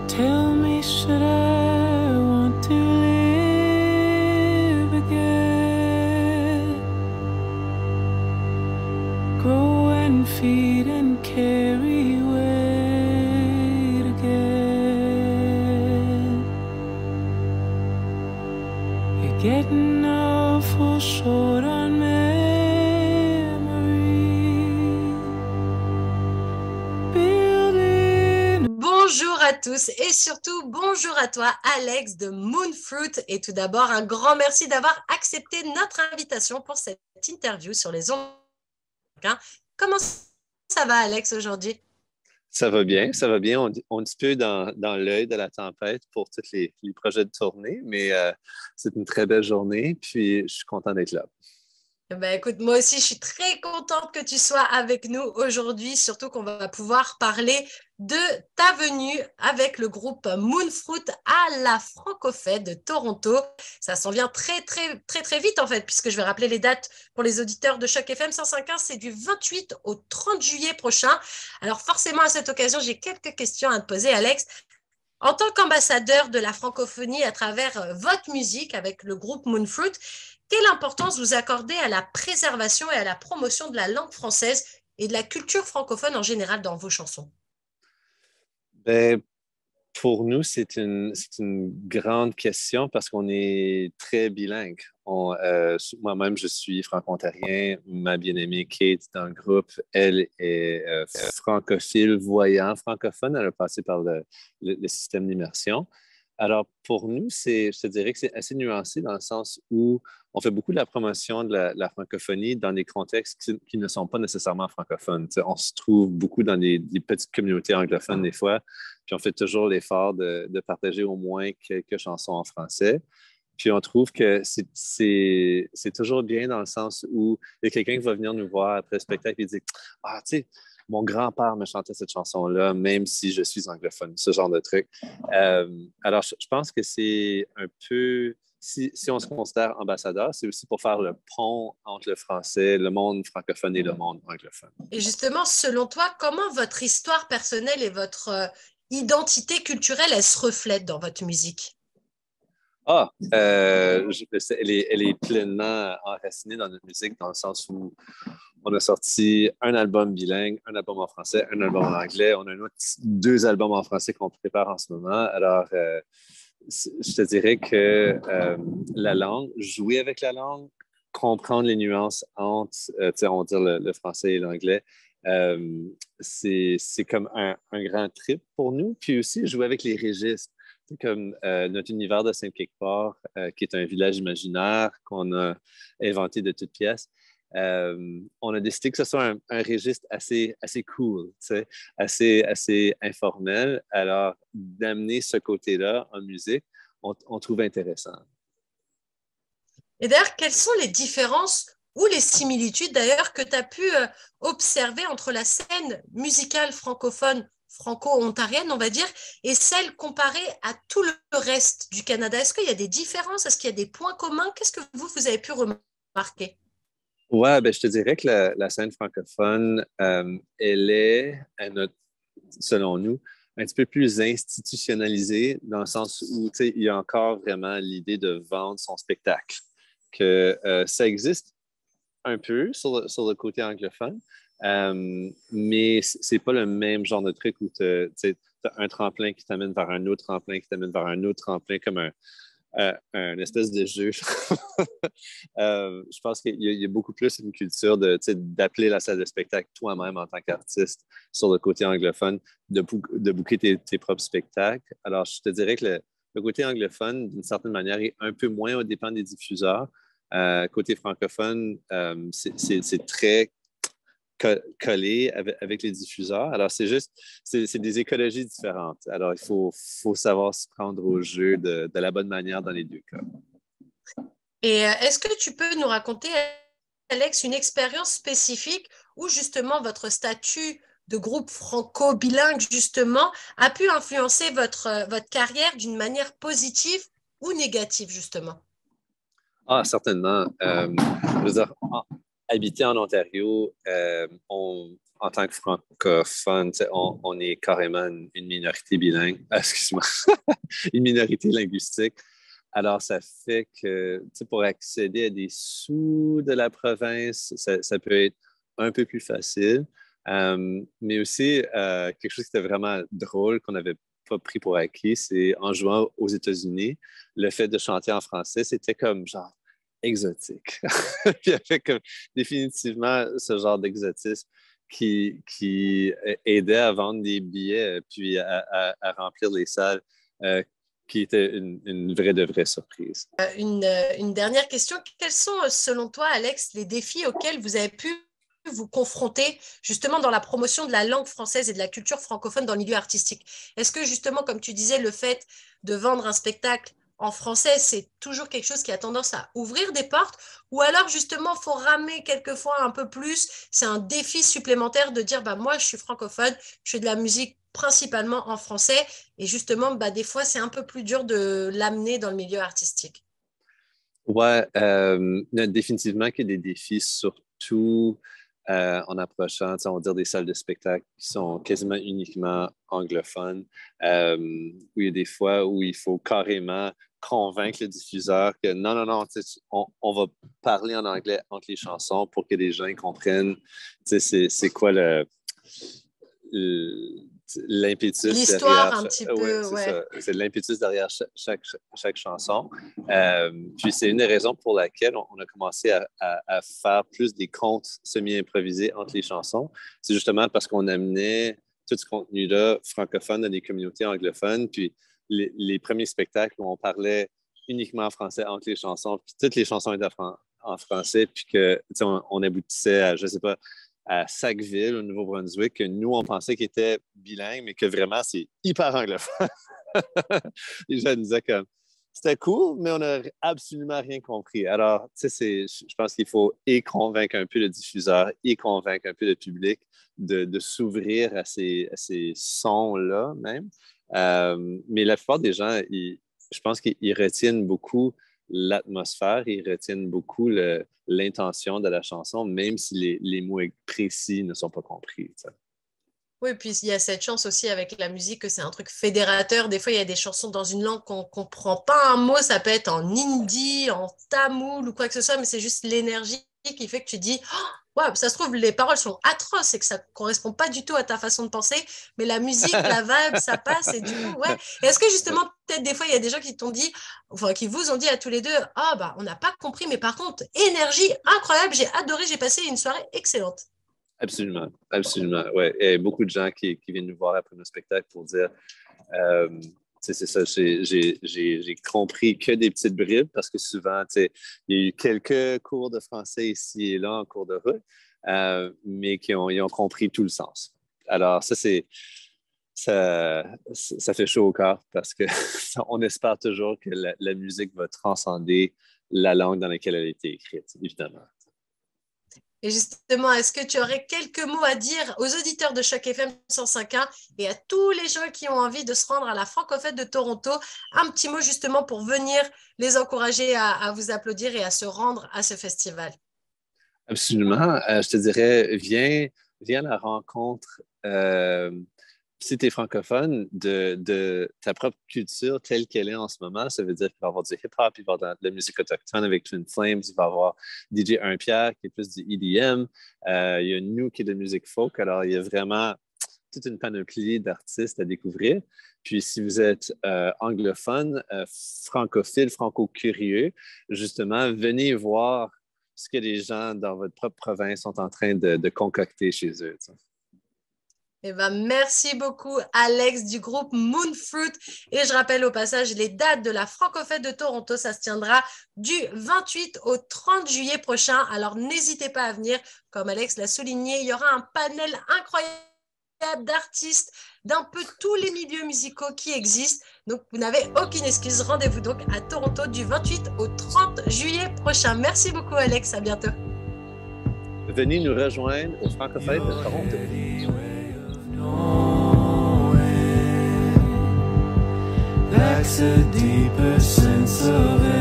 Tell me, should I want to live again? Grow and feed and carry weight again. You're getting awful short on memory. Building. Bonjour à tous et surtout bonjour à toi Alex de Moonfruit, et tout d'abord un grand merci d'avoir accepté notre invitation pour cette interview sur les ondes. Comment ça va Alex aujourd'hui? Ça va bien, ça va bien. On est un petit peu dans l'œil de la tempête pour tous les projets de tournée, mais c'est une très belle journée, puis je suis content d'être là. Ben écoute, moi aussi, je suis très contente que tu sois avec nous aujourd'hui, surtout qu'on va pouvoir parler de ta venue avec le groupe Moonfruit à la Francofest de Toronto. Ça s'en vient très vite en fait, puisque je vais rappeler les dates pour les auditeurs de Choc FM 105.1, c'est du 28 au 30 juillet prochain. Alors forcément, à cette occasion, j'ai quelques questions à te poser, Alex. En tant qu'ambassadeur de la francophonie à travers votre musique avec le groupe Moonfruit, quelle importance vous accordez à la préservation et à la promotion de la langue française et de la culture francophone en général dans vos chansons? Ben, pour nous, c'est une grande question parce qu'on est très bilingue. Moi-même, je suis franco-ontarien. Ma bien-aimée Kate, dans le groupe, elle est francophile, voyant francophone. Elle a passé par le système d'immersion. Alors, pour nous, je te dirais que c'est assez nuancé dans le sens où on fait beaucoup de la promotion de la francophonie dans des contextes qui ne sont pas nécessairement francophones. T'sais, on se trouve beaucoup dans des petites communautés anglophones des fois, puis on fait toujours l'effort de partager au moins quelques chansons en français. Puis on trouve que c'est toujours bien dans le sens où il y a quelqu'un qui va venir nous voir après le spectacle et dire « Ah, tu sais, mon grand-père me chantait cette chanson-là, même si je suis anglophone », ce genre de truc. Alors, je pense que c'est un peu, si on se considère ambassadeur, c'est aussi pour faire le pont entre le français, le monde francophone et le monde anglophone. Et justement, selon toi, comment votre histoire personnelle et votre identité culturelle, elle se reflète dans votre musique? Elle est pleinement enracinée dans notre musique dans le sens où on a sorti un album bilingue, un album en français, un album en anglais. On a deux albums en français qu'on prépare en ce moment. Alors, je te dirais que la langue, jouer avec la langue, comprendre les nuances entre, on va dire le français et l'anglais, c'est comme un grand trip pour nous. Puis aussi, jouer avec les registres. C'est comme notre univers de Saint-Quelque-Port, qui est un village imaginaire qu'on a inventé de toutes pièces. On a décidé que ce soit un registre assez cool, assez informel. Alors, d'amener ce côté-là en musique, on trouve intéressant. Et d'ailleurs, quelles sont les différences ou les similitudes d'ailleurs que tu as pu observer entre la scène musicale francophone franco-ontarienne, on va dire, et celle comparée à tout le reste du Canada? Est-ce qu'il y a des différences? Est-ce qu'il y a des points communs? Qu'est-ce que vous avez pu remarquer? Ouais, ben, je te dirais que la scène francophone, elle est, selon nous, un petit peu plus institutionnalisée dans le sens où, tu sais, il y a encore vraiment l'idée de vendre son spectacle. Que ça existe un peu sur le côté anglophone, mais c'est pas le même genre de truc où tu as un tremplin qui t'amène vers un autre tremplin, qui t'amène vers un autre tremplin, comme un espèce de jeu. Je pense qu'il y a beaucoup plus une culture d'appeler la salle de spectacle toi-même en tant qu'artiste sur le côté anglophone, de booker tes propres spectacles. Alors, je te dirais que le côté anglophone, d'une certaine manière, est un peu moins au dépend des diffuseurs. Côté francophone, c'est très collé avec les diffuseurs. Alors, c'est des écologies différentes. Alors, il faut savoir se prendre au jeu de la bonne manière dans les deux cas. Et est-ce que tu peux nous raconter, Alex, une expérience spécifique où justement votre statut de groupe franco-bilingue, justement, a pu influencer votre carrière d'une manière positive ou négative, justement? Ah, certainement. Je veux dire, habiter en Ontario, en tant que francophone, on est carrément une minorité bilingue. Excuse-moi, une minorité linguistique. Alors, ça fait que pour accéder à des sous de la province, ça peut être un peu plus facile. Mais aussi, quelque chose qui était vraiment drôle, qu'on n'avait pas pris pour acquis, c'est en jouant aux États-Unis, le fait de chanter en français, c'était comme genre exotique. Il y avait comme définitivement ce genre d'exotisme qui aidait à vendre des billets puis à remplir les salles, qui était une vraie de vraie surprise. Une dernière question. Quels sont, selon toi, Alex, les défis auxquels vous avez pu vous confronter justement dans la promotion de la langue française et de la culture francophone dans le milieu artistique? Est-ce que justement, comme tu disais, le fait de vendre un spectacle en français, c'est toujours quelque chose qui a tendance à ouvrir des portes, ou alors justement, il faut ramer quelquefois un peu plus, c'est un défi supplémentaire de dire, moi, je suis francophone, je fais de la musique principalement en français, et justement, des fois, c'est un peu plus dur de l'amener dans le milieu artistique. Ouais, définitivement qu'il y a des défis, surtout en approchant, on va dire, des salles de spectacle qui sont quasiment uniquement anglophones, où il y a des fois où il faut carrément convaincre le diffuseur que non, on va parler en anglais entre les chansons pour que les gens comprennent c'est quoi l'impétus l'histoire derrière, un petit peu, ouais. C'est l'impetus derrière chaque chanson. Puis c'est une des raisons pour laquelle on a commencé à faire plus des contes semi-improvisés entre les chansons. C'est justement parce qu'on amenait tout ce contenu-là francophone dans des communautés anglophones. Puis les premiers spectacles où on parlait uniquement en français entre les chansons, puis toutes les chansons étaient en français, puis que on aboutissait à, je sais pas, à Sackville, au Nouveau-Brunswick, que nous, on pensait qu'il était bilingue, mais que vraiment, c'est hyper anglophone. Les gens nous disaient que c'était cool, mais on n'a absolument rien compris. Alors, je pense qu'il faut convaincre un peu le diffuseur et convaincre un peu le public de s'ouvrir à ces sons-là même. Mais la plupart des gens, je pense qu'ils retiennent beaucoup l'atmosphère, ils retiennent beaucoup l'intention de la chanson, même si les mots précis ne sont pas compris. T'sais. Oui, puis il y a cette chance aussi avec la musique que c'est un truc fédérateur. Des fois, il y a des chansons dans une langue qu'on ne comprend pas un mot. Ça peut être en hindi, en tamoul ou quoi que ce soit, mais c'est juste l'énergie qui fait que tu dis « Ouais, ça se trouve, les paroles sont atroces et que ça ne correspond pas du tout à ta façon de penser, mais la musique, la vibe, ça passe. » Et du coup, ouais. Et est-ce que justement, peut-être des fois, il y a des gens qui t'ont dit, enfin, qui vous ont dit à tous les deux « on n'a pas compris, mais par contre, énergie incroyable, j'ai adoré, j'ai passé une soirée excellente. » Absolument, absolument. Ouais. Il y a beaucoup de gens qui viennent nous voir après nos spectacles pour dire c'est ça, j'ai compris que des petites bribes parce que souvent, il y a eu quelques cours de français ici et là en cours de route, mais ils ont compris tout le sens. Alors, ça fait chaud au cœur parce qu'on espère toujours que la musique va transcender la langue dans laquelle elle a été écrite, évidemment. Et justement, est-ce que tu aurais quelques mots à dire aux auditeurs de Choc FM 105.1 et à tous les gens qui ont envie de se rendre à la Francofête de Toronto, un petit mot justement pour venir les encourager à vous applaudir et à se rendre à ce festival? Absolument. Je te dirais, viens à la rencontre, si tu es francophone, de ta propre culture telle qu'elle est en ce moment. Ça veut dire qu'il va y avoir du hip-hop, il va y avoir de la musique autochtone avec Twin Flames, il va y avoir DJ 1 Pierre qui est plus du EDM, il y a nous qui est de musique folk. Alors, il y a vraiment toute une panoplie d'artistes à découvrir. Puis, si vous êtes anglophone, francophile, franco-curieux, justement, venez voir ce que les gens dans votre propre province sont en train de concocter chez eux. T'sais. Eh ben, merci beaucoup, Alex du groupe Moonfruit. Et je rappelle au passage les dates de la Francofête de Toronto. Ça se tiendra du 28 au 30 juillet prochain. Alors, n'hésitez pas à venir. Comme Alex l'a souligné, il y aura un panel incroyable d'artistes d'un peu tous les milieux musicaux qui existent. Donc, vous n'avez aucune excuse. Rendez-vous donc à Toronto du 28 au 30 juillet prochain. Merci beaucoup, Alex. À bientôt. Venez nous rejoindre au Francofête de Toronto. Lacks a deeper sense of it.